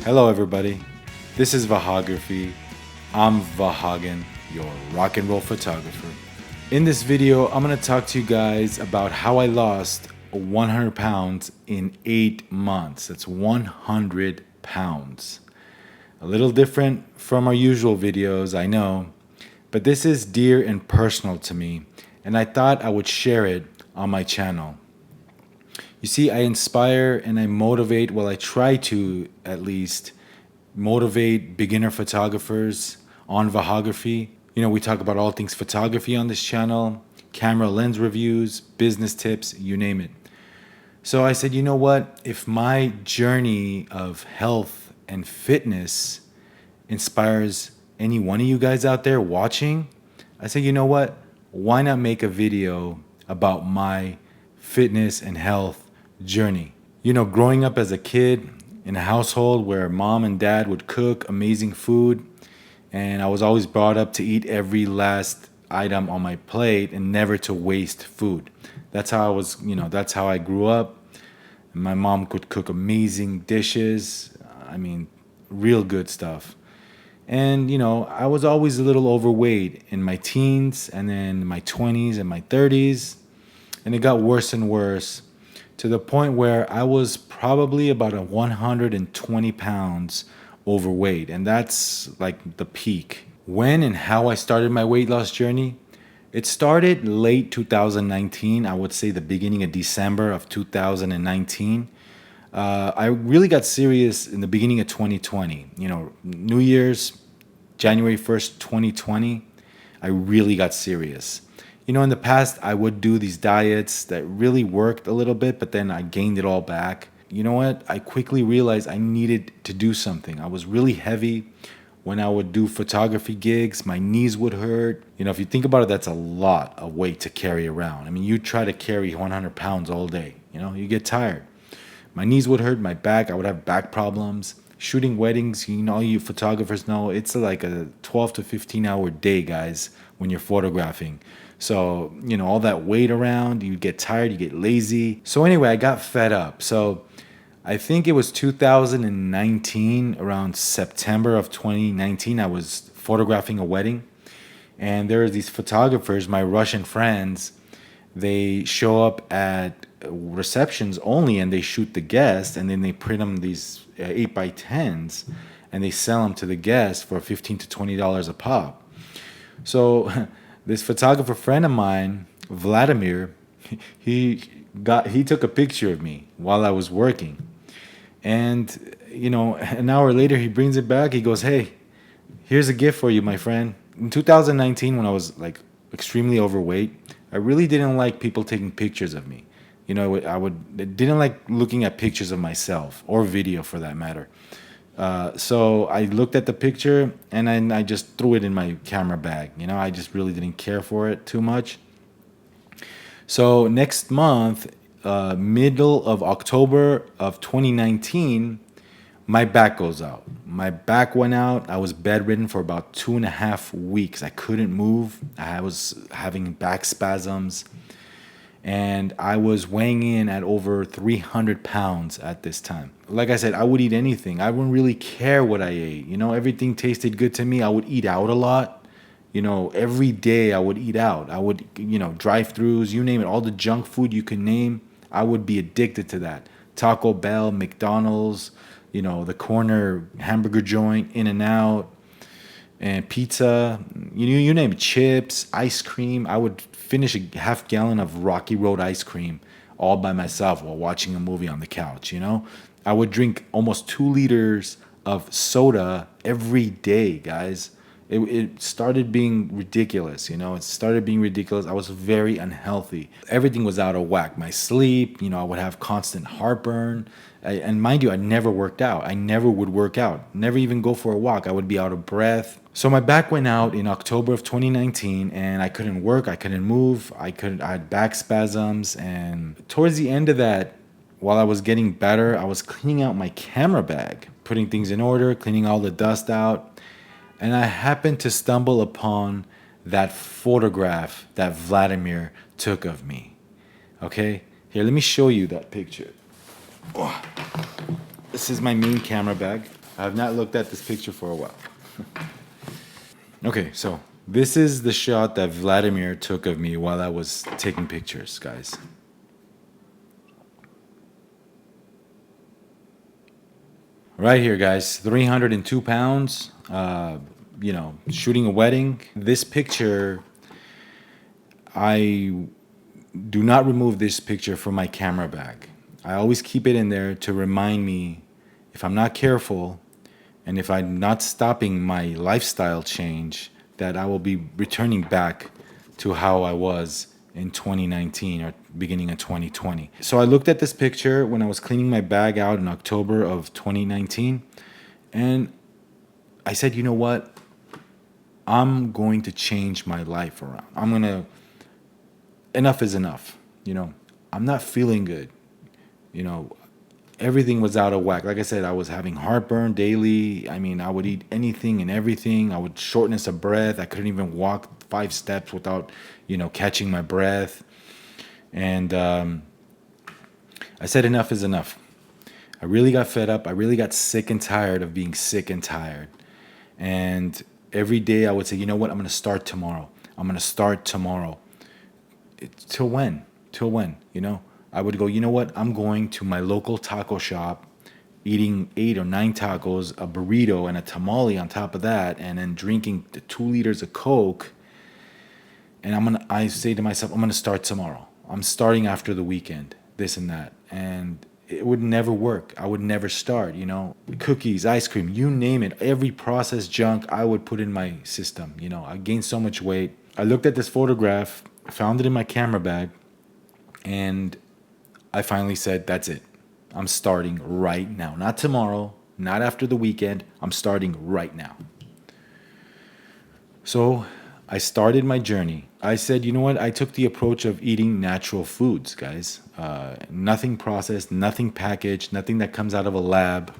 Hello everybody, this is Vahography. I'm Vahagan, your rock and roll photographer. In this video, I'm going to talk to you guys about how I lost 100 pounds in 8 months. That's 100 pounds. A little different from our usual videos, I know, but this is dear and personal to me, and I thought I would share it on my channel. You see, I inspire and I motivate, well, I try to at least motivate beginner photographers on Vahography. You know, we talk about all things photography on this channel, camera lens reviews, business tips, you name it. So I said, you know what? If my journey of health and fitness inspires any one of you guys out there watching, I said, you know what? Why not make a video about my fitness and health journey? You know, growing up as a kid in a household where mom and dad would cook amazing food, and I was always brought up to eat every last item on my plate and never to waste food. That's how I was, that's how I grew up. My mom could cook amazing dishes. I mean, real good stuff. And, I was always a little overweight in my teens and then my 20s and my 30s. And it got worse and worse to the point where I was probably about 120 pounds overweight. And that's like the peak. When and how I started my weight loss journey, it started late 2019. I would say the beginning of December of 2019. I really got serious in the beginning of 2020. New Year's, January 1st, 2020, I really got serious. In the past, I would do these diets that really worked a little bit, but then I gained it all back. You know what? I quickly realized I needed to do something. I was really heavy. When I would do photography gigs, my knees would hurt. If you think about it, that's a lot of weight to carry around. I mean, you try to carry 100 pounds all day. You get tired. My knees would hurt, my back, I would have back problems. Shooting weddings, all you photographers know, it's like a 12 to 15 hour day, guys, when you're photographing. So, all that weight around, you get tired, you get lazy. So anyway, I got fed up. So I think it was 2019, around September of 2019, I was photographing a wedding. And there were these photographers, my Russian friends, they show up at receptions only and they shoot the guests, and then they print them these 8x10s and they sell them to the guests for $15 to $20 a pop. So this photographer friend of mine, Vladimir, he took a picture of me while I was working. And, an hour later, he brings it back. He goes, "Hey, here's a gift for you, my friend." In 2019, when I was like extremely overweight, I really didn't like people taking pictures of me. Didn't like looking at pictures of myself or video for that matter. So I looked at the picture and then I just threw it in my camera bag. I just really didn't care for it too much. So next month, middle of October of 2019, my back goes out. My back went out. I was bedridden for about 2.5 weeks. I couldn't move. I was having back spasms. And I was weighing in at over 300 pounds at this time. Like I said, I would eat anything. I wouldn't really care what I ate. Everything tasted good to me. I would eat out a lot. Every day I would eat out. I would, drive-thrus, you name it, all the junk food you can name. I would be addicted to that. Taco Bell, McDonald's, the corner hamburger joint, In-N-Out, and pizza, you name it, chips, ice cream. I would finish a half gallon of Rocky Road ice cream all by myself while watching a movie on the couch. I would drink almost 2 liters of soda every day, guys. It started being ridiculous. It started being ridiculous. I was very unhealthy. Everything was out of whack. My sleep, I would have constant heartburn. And mind you, I never worked out. I never would work out. Never even go for a walk. I would be out of breath. So my back went out in October of 2019 and I couldn't work. I couldn't move. I had back spasms. And towards the end of that, while I was getting better, I was cleaning out my camera bag, putting things in order, cleaning all the dust out. And I happened to stumble upon that photograph that Vladimir took of me. Okay? Let me show you that picture. Oh. This is my main camera bag. I have not looked at this picture for a while. Okay, so this is the shot that Vladimir took of me while I was taking pictures, guys. Right here, guys, 302 pounds, shooting a wedding. This picture, I do not remove this picture from my camera bag. I always keep it in there to remind me, if I'm not careful and if I'm not stopping my lifestyle change, that I will be returning back to how I was in 2019 or beginning of 2020. So I looked at this picture when I was cleaning my bag out in October of 2019, and I said, you know what? I'm going to change my life around. Enough is enough. I'm not feeling good. Everything was out of whack. Like I said, I was having heartburn daily. I mean, I would eat anything and everything. I would shortness of breath. I couldn't even walk 5 steps without, catching my breath. And I said, enough is enough. I really got fed up. I really got sick and tired of being sick and tired. And every day I would say, you know what? I'm going to start tomorrow. I'm going to start tomorrow. Till when? Till when? I would go, you know what? I'm going to my local taco shop, eating 8 or 9 tacos, a burrito, and a tamale on top of that, and then drinking the 2 liters of Coke. And I say to myself, I'm going to start tomorrow. I'm starting after the weekend, this and that. And it would never work. I would never start, Cookies, ice cream, you name it. Every processed junk I would put in my system. I gained so much weight. I looked at this photograph, found it in my camera bag, and I finally said, that's it. I'm starting right now. Not tomorrow, not after the weekend. I'm starting right now. So I started my journey. I said, you know what? I took the approach of eating natural foods, guys. Nothing processed, nothing packaged, nothing that comes out of a lab.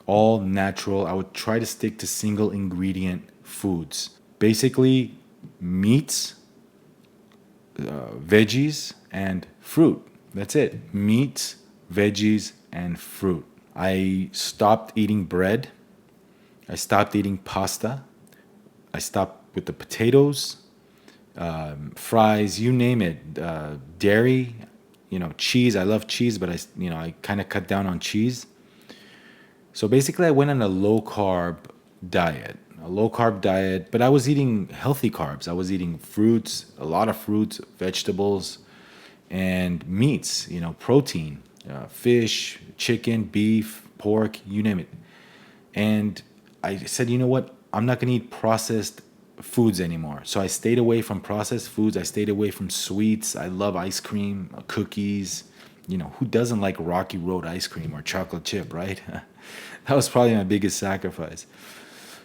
All natural. I would try to stick to single ingredient foods. Basically, meats, veggies, and fruit. That's it. Meats, veggies, and fruit. I stopped eating bread. I stopped eating pasta. I stopped with the potatoes, fries, you name it. Dairy, cheese. I love cheese, but I kind of cut down on cheese. So basically, I went on a low carb diet. But I was eating healthy carbs. I was eating fruits, a lot of fruits, vegetables, and meats, protein, fish, chicken, beef, pork, you name it. And I said, you know what? I'm not going to eat processed foods anymore. So I stayed away from processed foods. I stayed away from sweets. I love ice cream, cookies. Who doesn't like Rocky Road ice cream or chocolate chip, right? That was probably my biggest sacrifice.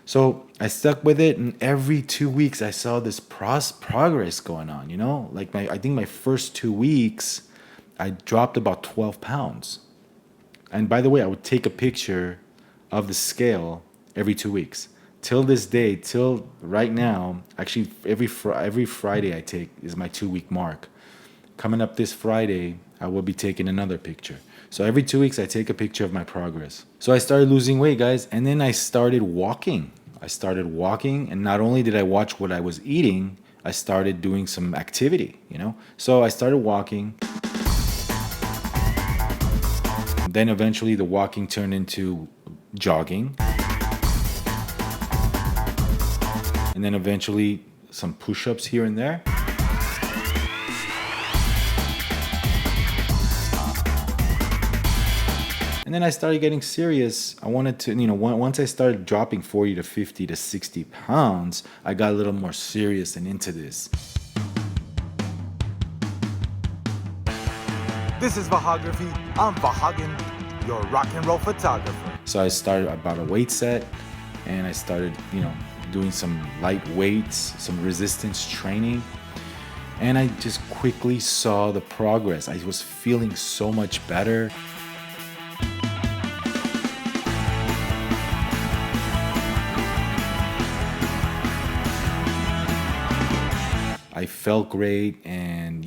So I stuck with it, and every 2 weeks I saw this progress going on, I think my first 2 weeks, I dropped about 12 pounds. And by the way, I would take a picture of the scale every 2 weeks. Till this day, till right now, actually every Friday I take is my 2-week mark. Coming up this Friday, I will be taking another picture. So every 2 weeks, I take a picture of my progress. So I started losing weight, guys, and then I started walking. And not only did I watch what I was eating, I started doing some activity, So I started walking. Then eventually the walking turned into jogging. And then eventually some push-ups here and there. And then I started getting serious. I wanted to, once I started dropping 40 to 50 to 60 pounds, I got a little more serious and into this. This is Vahography. I'm Vahagan, your rock and roll photographer. So I started about a weight set, and I started, doing some light weights, some resistance training. And I just quickly saw the progress. I was feeling so much better. I felt great, and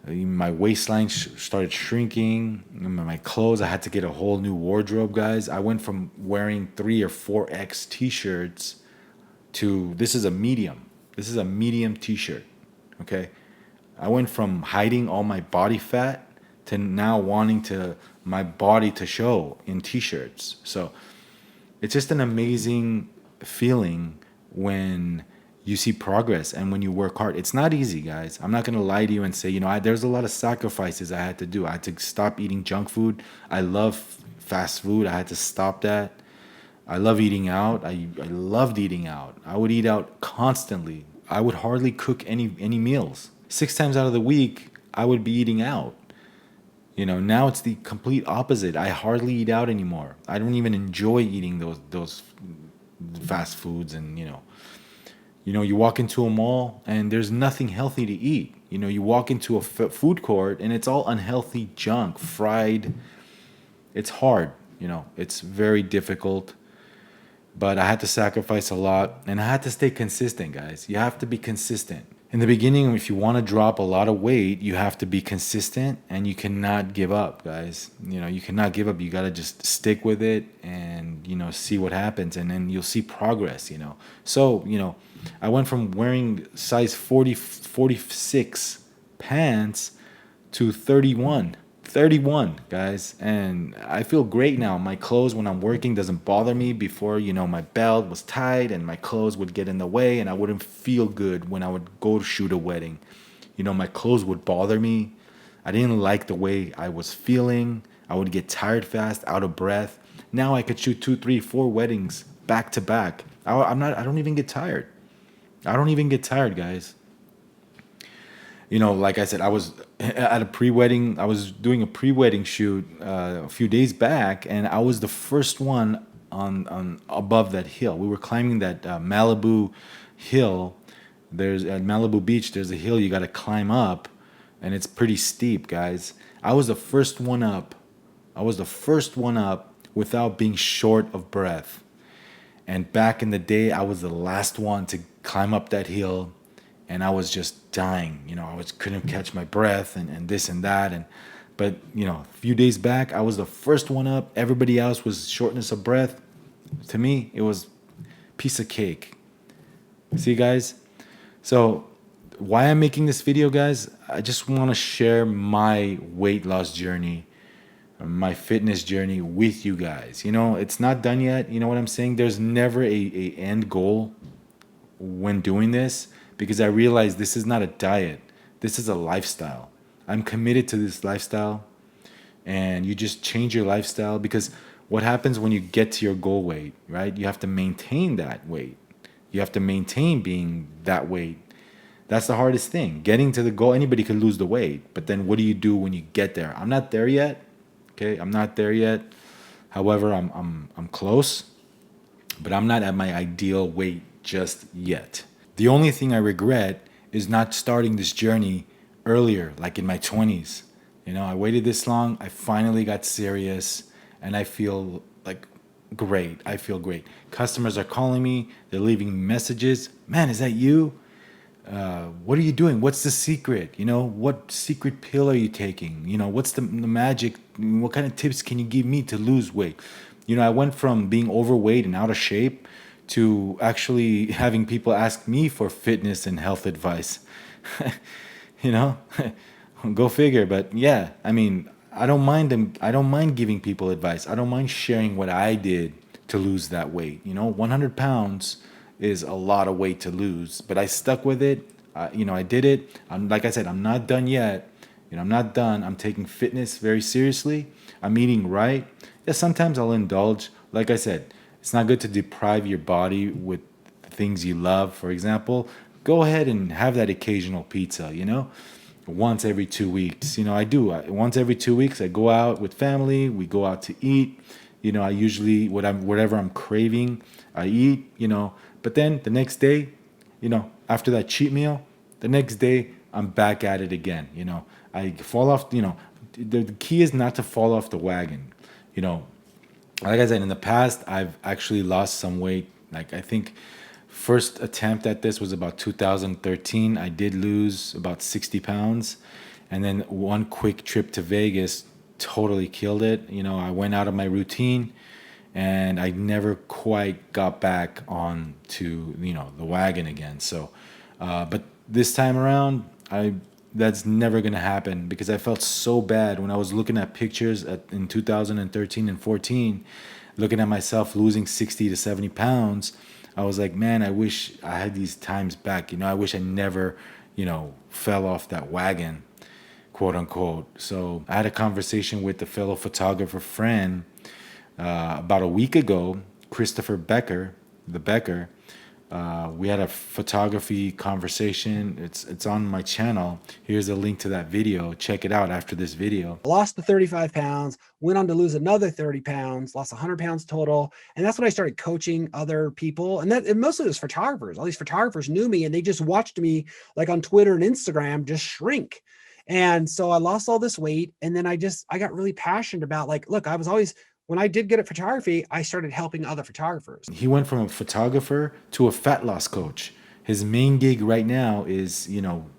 My waistline started shrinking. My clothes, I had to get a whole new wardrobe, guys. I went from wearing 3 or 4X t-shirts to this is a medium. This is a medium t-shirt. Okay. I went from hiding all my body fat to now wanting to my body to show in t-shirts. So it's just an amazing feeling when you see progress and when you work hard. It's not easy, guys. I'm not going to lie to you and say, there's a lot of sacrifices I had to do. I had to stop eating junk food. I love fast food. I had to stop that. I love eating out. I loved eating out. I would eat out constantly. I would hardly cook any meals. 6 times out of the week, I would be eating out. Now it's the complete opposite. I hardly eat out anymore. I don't even enjoy eating those fast foods. And you walk into a mall and there's nothing healthy to eat. You walk into a food court and it's all unhealthy junk, fried. It's hard. It's very difficult. But I had to sacrifice a lot and I had to stay consistent, guys. You have to be consistent. In the beginning, if you want to drop a lot of weight, you have to be consistent and you cannot give up, guys. You cannot give up. You got to just stick with it and, see what happens, and then you'll see progress, So, I went from wearing size 46 pants to 31, guys. And I feel great now. My clothes when I'm working doesn't bother me. Before, my belt was tight and my clothes would get in the way and I wouldn't feel good when I would go to shoot a wedding. My clothes would bother me. I didn't like the way I was feeling. I would get tired fast, out of breath. Now I could shoot 2, 3, 4 weddings back to back. I don't even get tired. I don't even get tired, guys. Like I said, I was at a pre-wedding. I was doing a pre-wedding shoot a few days back, and I was the first one on above that hill. We were climbing that Malibu hill. There's at Malibu Beach. There's a hill you got to climb up, and it's pretty steep, guys. I was the first one up. Without being short of breath. And back in the day, I was the last one to climb up that hill. And I was just dying, couldn't catch my breath and this and that. But a few days back, I was the first one up. Everybody else was shortness of breath. To me, it was piece of cake. See, guys? So why I'm making this video, guys, I just want to share my weight loss journey, my fitness journey with you guys. It's not done yet. You know what I'm saying? There's never a end goal when doing this. Because I realized this is not a diet. This is a lifestyle. I'm committed to this lifestyle. And you just change your lifestyle. Because what happens when you get to your goal weight, right? You have to maintain that weight. You have to maintain being that weight. That's the hardest thing. Getting to the goal, anybody can lose the weight. But then what do you do when you get there? I'm not there yet. Okay, I'm not there yet. However, I'm close. But I'm not at my ideal weight just yet. The only thing I regret is not starting this journey earlier, like in my 20s. I waited this long. I finally got serious, and I feel like great. I feel great. Customers are calling me. They're leaving messages. Man, is that you? What are you doing? What's the secret? What secret pill are you taking? What's the magic? What kind of tips can you give me to lose weight? I went from being overweight and out of shape to actually having people ask me for fitness and health advice. Go figure. But yeah, I don't mind them. I don't mind giving people advice. I don't mind sharing what I did to lose that weight. 100 pounds is a lot of weight to lose, but I stuck with it. I did it. Like I said, I'm not done yet. I'm not done. I'm taking fitness very seriously. I'm eating right. Yeah, sometimes I'll indulge. Like I said, it's not good to deprive your body with things you love. For example, go ahead and have that occasional pizza, once every 2 weeks. I do. Once every 2 weeks, I go out with family. We go out to eat. I usually, whatever I'm craving, I eat, But then the next day, after that cheat meal, the next day, I'm back at it again. I fall off, the key is not to fall off the wagon, Like I said, in the past, I've actually lost some weight. Like I think first attempt at this was about 2013. I did lose about 60 pounds. And then one quick trip to Vegas totally killed it. I went out of my routine and I never quite got back on to, the wagon again. So, but this time around, that's never gonna happen because I felt so bad when I was looking at pictures in 2013 and 14, looking at myself losing 60 to 70 pounds. I was like, man, I wish I had these times back. I wish I never, fell off that wagon, quote unquote. So I had a conversation with a fellow photographer friend about a week ago, Christopher Becker, the Becker. We had a photography conversation. It's on my channel. Here's a link to that video. Check it out after this video. Lost the 35 pounds, went on to lose another 30 pounds, lost 100 pounds total. And that's when I started coaching other people. And mostly it was photographers. All these photographers knew me and they just watched me like on Twitter and Instagram just shrink. And so I lost all this weight. And then I got really passionate about like, look, I was always, when I did good at photography, I started helping other photographers. He went from a photographer to a fat loss coach. His main gig right now is,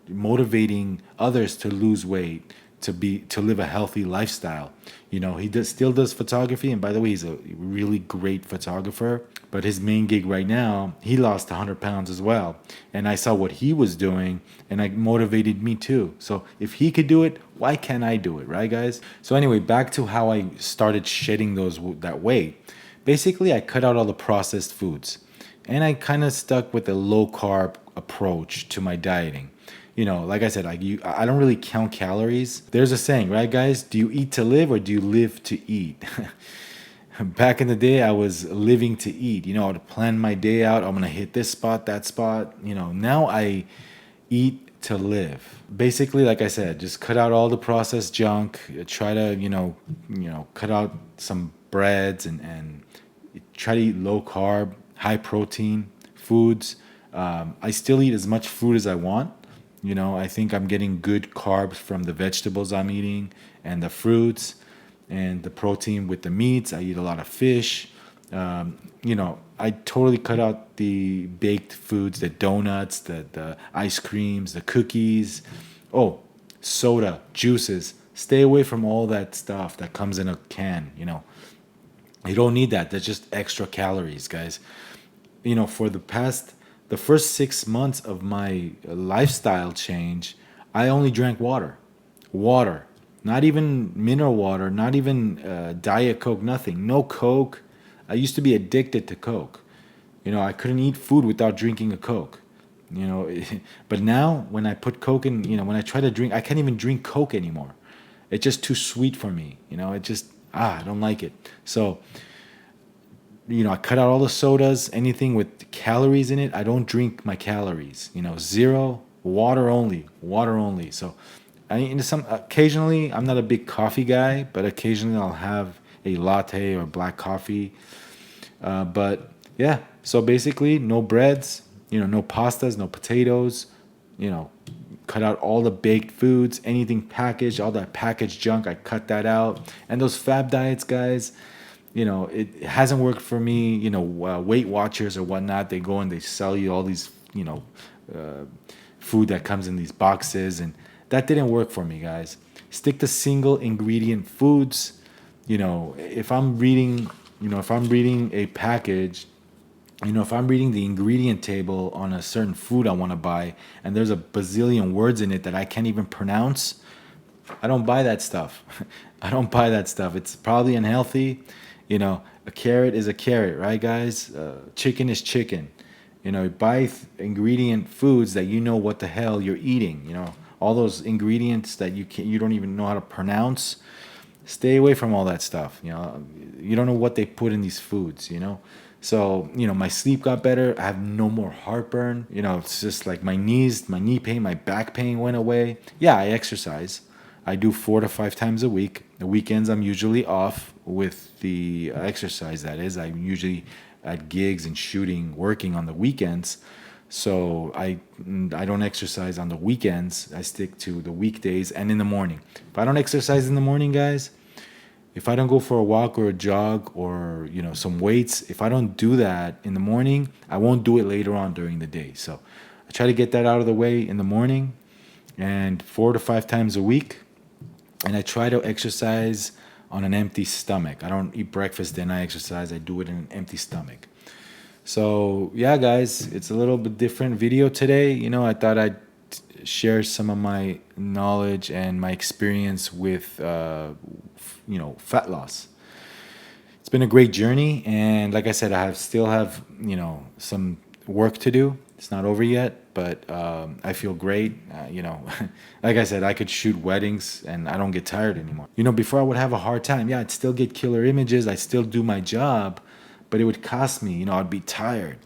motivating others to lose weight, to live a healthy lifestyle. He still does photography, and by the way, he's a really great photographer. But his main gig right now, he lost 100 pounds as well. And I saw what he was doing, and it motivated me too. So if he could do it, why can't I do it, right, guys? So anyway, back to how I started shedding that weight. Basically, I cut out all the processed foods, and I kind of stuck with a low carb approach to my dieting. Like I said, I don't really count calories. There's a saying, right, guys? Do you eat to live or do you live to eat? Back in the day, I was living to eat. I would plan my day out. I'm going to hit this spot, that spot. Now I eat to live. Basically, like I said, just cut out all the processed junk. Try to, cut out some breads and try to eat low carb, high protein foods. I still eat as much food as I want. I think I'm getting good carbs from the vegetables I'm eating and the fruits and the protein with the meats. I eat a lot of fish. I totally cut out the baked foods, the donuts, the ice creams, the cookies. Oh, soda, juices. Stay away from all that stuff that comes in a can. You don't need that. That's just extra calories, guys. For the first 6 months of my lifestyle change, I only drank water. Not even mineral water, not even Diet Coke, nothing. No Coke. I used to be addicted to Coke. I couldn't eat food without drinking a Coke. But now when I put Coke in, when I try to drink, I can't even drink Coke anymore. It's just too sweet for me. I don't like it. So, I cut out all the sodas, anything with calories in it. I don't drink my calories. Zero, water only. So, occasionally, I'm not a big coffee guy, but occasionally I'll have a latte or black coffee. But yeah, so basically, no breads, no pastas, no potatoes. Cut out all the baked foods, anything packaged, all that packaged junk. I cut that out. And those fab diets, guys. It hasn't worked for me. Weight Watchers or whatnot, they go and they sell you all these, food that comes in these boxes, and that didn't work for me, guys. Stick to single ingredient foods. If I'm reading a package, if I'm reading the ingredient table on a certain food I want to buy, and there's a bazillion words in it that I can't even pronounce, I don't buy that stuff. It's probably unhealthy. A carrot is a carrot, right, guys? Chicken is chicken. Buy ingredient foods that what the hell you're eating. All those ingredients that you don't even know how to pronounce. Stay away from all that stuff. You don't know what they put in these foods. So my sleep got better. I have no more heartburn. It's just like my knee pain, my back pain went away. Yeah, I exercise. I do 4 to 5 times a week. The weekends I'm usually off with the exercise, that is. I'm usually at gigs and shooting, working on the weekends. So I don't exercise on the weekends. I stick to the weekdays and in the morning. If I don't exercise in the morning, guys, if I don't go for a walk or a jog or, some weights, if I don't do that in the morning, I won't do it later on during the day. So I try to get that out of the way in the morning. and 4 to 5 times a week. And I try to exercise on an empty stomach. I don't eat breakfast, then I exercise. I do it in an empty stomach. So yeah, guys, it's a little bit different video today. I thought I'd share some of my knowledge and my experience with, fat loss. It's been a great journey, and like I said, I still have some work to do. It's not over yet, but I feel great. Like I said, I could shoot weddings and I don't get tired anymore. Before I would have a hard time. Yeah, I'd still get killer images. I'd still do my job, but it would cost me. I'd be tired.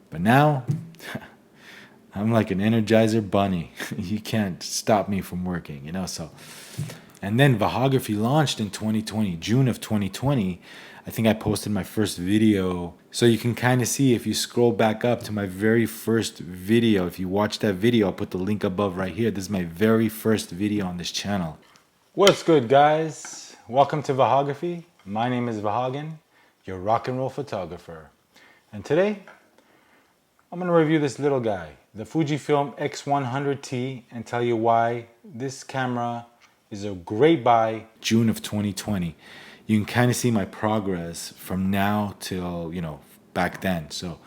But now, I'm like an Energizer bunny. You can't stop me from working, so. And then Vahography launched in 2020, June of 2020. I think I posted my first video. So you can kind of see if you scroll back up to my very first video. If you watch that video, I'll put the link above right here. This is my very first video on this channel. What's good, guys? Welcome to Vahography. My name is Vahagan, your rock and roll photographer. And today, I'm going to review this little guy, the Fujifilm X100T, and tell you why this camera is a great buy. June of 2020. You can kind of see my progress from now till, back then. So,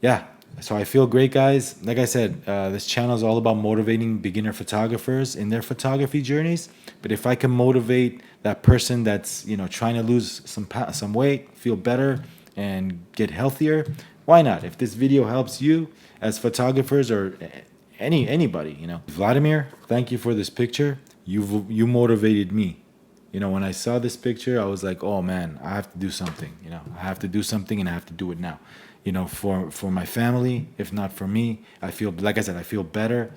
yeah. So I feel great, guys. Like I said, this channel is all about motivating beginner photographers in their photography journeys. But if I can motivate that person that's, trying to lose some weight, feel better, and get healthier, why not? If this video helps you as photographers or anybody, Vladimir, thank you for this picture. You motivated me. When I saw this picture, I was like, oh man, I have to do something. I have to do something, and I have to do it now. For my family, if not for me, I feel, like I said, I feel better.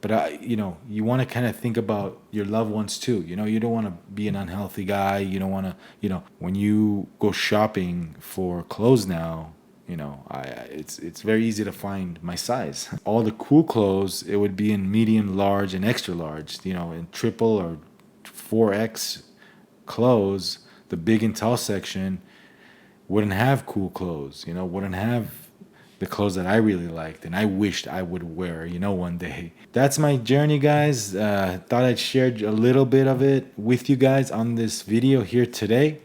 But you want to kind of think about your loved ones too. You don't want to be an unhealthy guy. You don't want to, when you go shopping for clothes now, it's very easy to find my size. All the cool clothes, it would be in medium, large, and extra large. In triple or 4X clothes, the big and tall section wouldn't have cool clothes. Wouldn't have the clothes that I really liked and I wished I would wear, one day. That's my journey, guys. Thought I'd share a little bit of it with you guys on this video here today.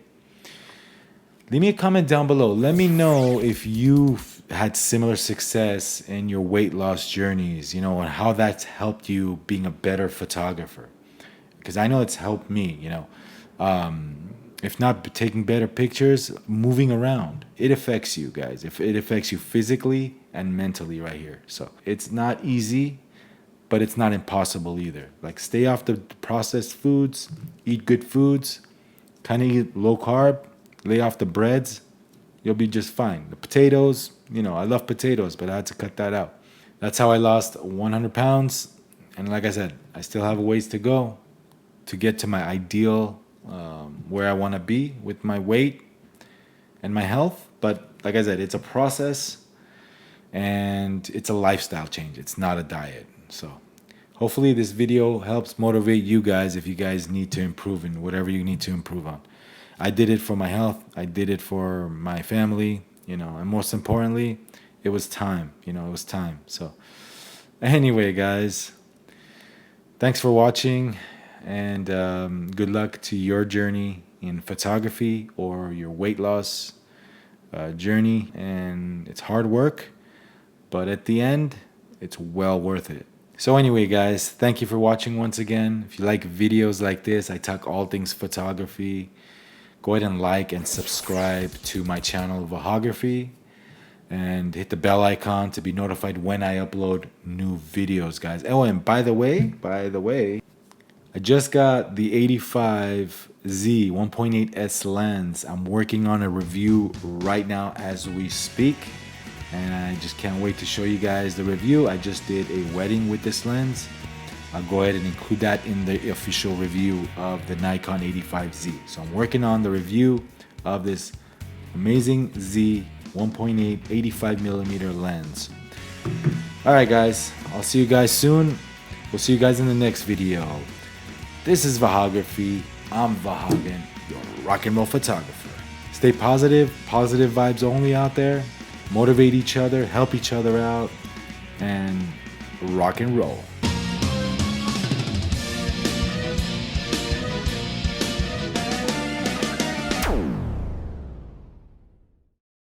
Leave me a comment down below. Let me know if you've had similar success in your weight loss journeys, and how that's helped you being a better photographer. Because I know it's helped me, if not taking better pictures, moving around. It affects you, guys. If it affects you physically and mentally right here. So it's not easy, but it's not impossible either. Like, stay off the processed foods, eat good foods, kind of eat low carb, lay off the breads, you'll be just fine. The potatoes, I love potatoes, but I had to cut that out. That's how I lost 100 pounds. And like I said, I still have a ways to go to get to my ideal, where I want to be with my weight and my health. But like I said, it's a process and it's a lifestyle change. It's not a diet. So hopefully this video helps motivate you guys if you guys need to improve in whatever you need to improve on. I did it for my health. I did it for my family, and most importantly, it was time. It was time. So anyway, guys, thanks for watching, and good luck to your journey in photography or your weight loss journey. And it's hard work, but at the end, it's well worth it. So anyway, guys, thank you for watching once again. If you like videos like this, I talk all things photography. Go ahead and like and subscribe to my channel, Vahography, and hit the bell icon to be notified when I upload new videos, guys. Oh, and by the way, I just got the 85Z 1.8S lens. I'm working on a review right now as we speak, and I just can't wait to show you guys the review. I just did a wedding with this lens. I'll go ahead and include that in the official review of the Nikon 85Z. So I'm working on the review of this amazing Z 1.8 85mm lens. All right, guys, I'll see you guys soon. We'll see you guys in the next video. This is Vahography. I'm Vahagan, your rock and roll photographer. Stay positive, positive vibes only out there. Motivate each other, help each other out, and rock and roll.